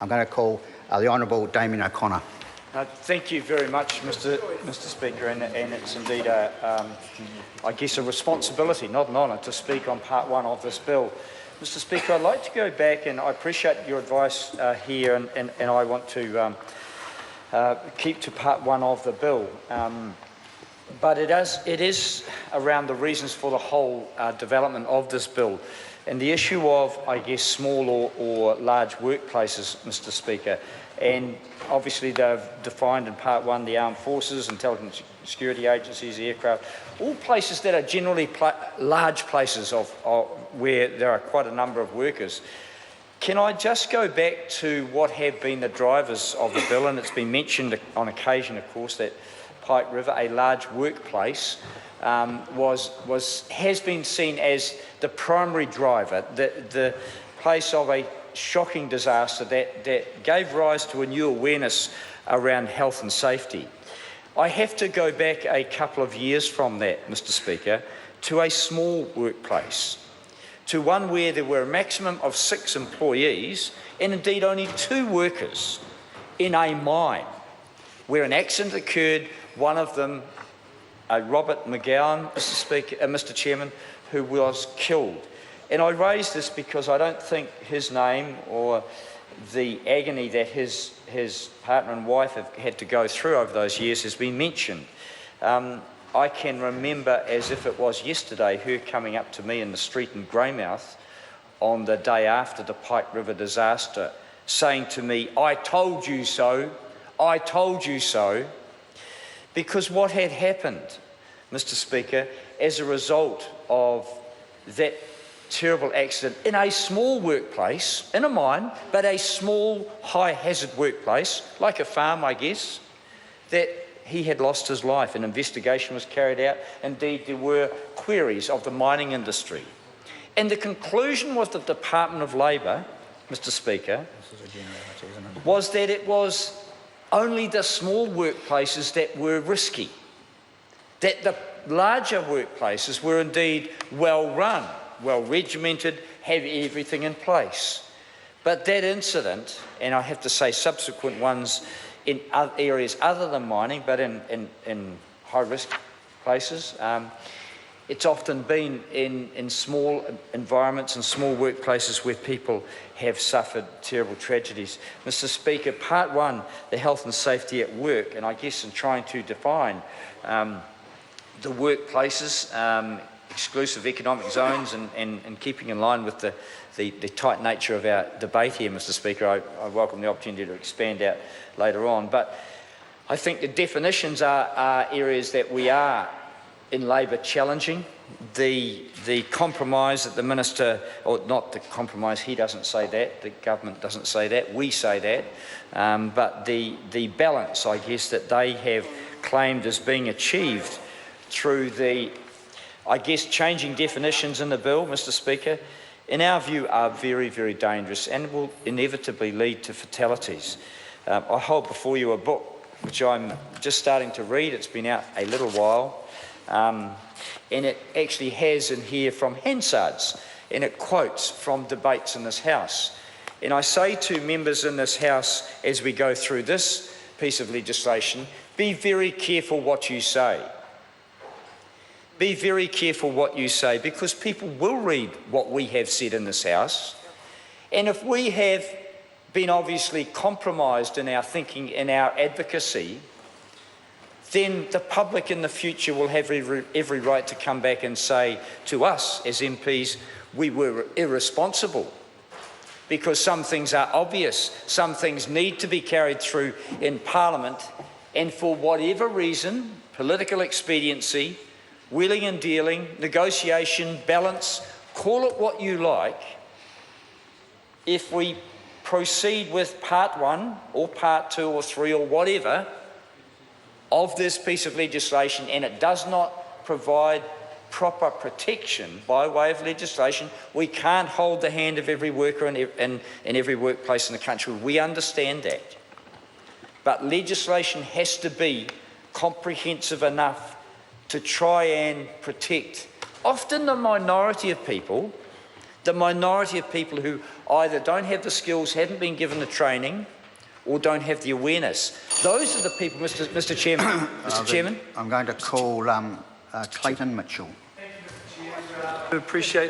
I'm going to call the Honourable Damien O'Connor. Thank you very much, Mr Speaker, and it's indeed I guess a responsibility, not an honour, to speak on part one of this bill. Mr Speaker, I'd like to go back, and I appreciate your advice here, and I want to keep to part one of the bill. But it is around the reasons for the whole development of this bill. And the issue of, I guess, small or large workplaces, Mr Speaker, and obviously they've defined in part one the armed forces, intelligence security agencies, aircraft, all places that are generally large places of where there are quite a number of workers. Can I just go back to what have been the drivers of the bill? And it's been mentioned on occasion, of course, that Pike River, a large workplace, has been seen as the primary driver, the place of a shocking disaster that gave rise to a new awareness around health and safety. I have to go back a couple of years from that, Mr Speaker, to a small workplace, to one where there were a maximum of 6 employees and indeed only 2 workers in a mine, where an accident occurred, one of them, Robert McGowan, Mr Chairman, who was killed. And I raise this because I don't think his name or the agony that his partner and wife have had to go through over those years has been mentioned. I can remember as if it was yesterday her coming up to me in the street in Greymouth on the day after the Pike River disaster, saying to me, "I told you so, I told you so," because what had happened, Mr Speaker, as a result of that terrible accident in a small workplace, in a mine, but a small high-hazard workplace, like a farm, I guess, that he had lost his life. An investigation was carried out. Indeed, there were queries of the mining industry. And the conclusion was the Department of Labour, Mr Speaker, was that it was only the small workplaces that were risky, that the larger workplaces were indeed well run, well regimented, have everything in place. But that incident, and I have to say subsequent ones in other areas other than mining, but in high-risk places, it's often been in small environments and small workplaces where people have suffered terrible tragedies. Mr Speaker, part one, the health and safety at work, and I guess in trying to define the workplaces, exclusive economic zones, and keeping in line with the tight nature of our debate here, Mr Speaker, I welcome the opportunity to expand out later on. But I think the definitions are areas that we are in Labor challenging. The compromise that the Minister, or not the compromise, he doesn't say that, the government doesn't say that, we say that, but the balance, I guess, that they have claimed as being achieved through the, I guess, changing definitions in the bill, Mr Speaker, in our view are very, very dangerous and will inevitably lead to fatalities. I hold before you a book which I'm just starting to read. It's been out a little while, and it actually has in here from Hansard's, and it quotes from debates in this House. And I say to members in this House as we go through this piece of legislation, be very careful what you say. Be very careful what you say, because people will read what we have said in this House. And if we have been obviously compromised in our thinking, in our advocacy, then the public in the future will have every right to come back and say to us as MPs, we were irresponsible, because some things are obvious, some things need to be carried through in Parliament, and for whatever reason, political expediency, wheeling and dealing, negotiation, balance, call it what you like, if we proceed with part one or part 2 or 3 or whatever of this piece of legislation and it does not provide proper protection by way of legislation, we can't hold the hand of every worker in every workplace in the country. We understand that. But legislation has to be comprehensive enough to try and protect often the minority of people The minority of people who either don't have the skills, haven't been given the training, or don't have the awareness. Those are the people, Mr. Chairman. Mr. Chairman. I'm going to call Clayton Mitchell. I appreciate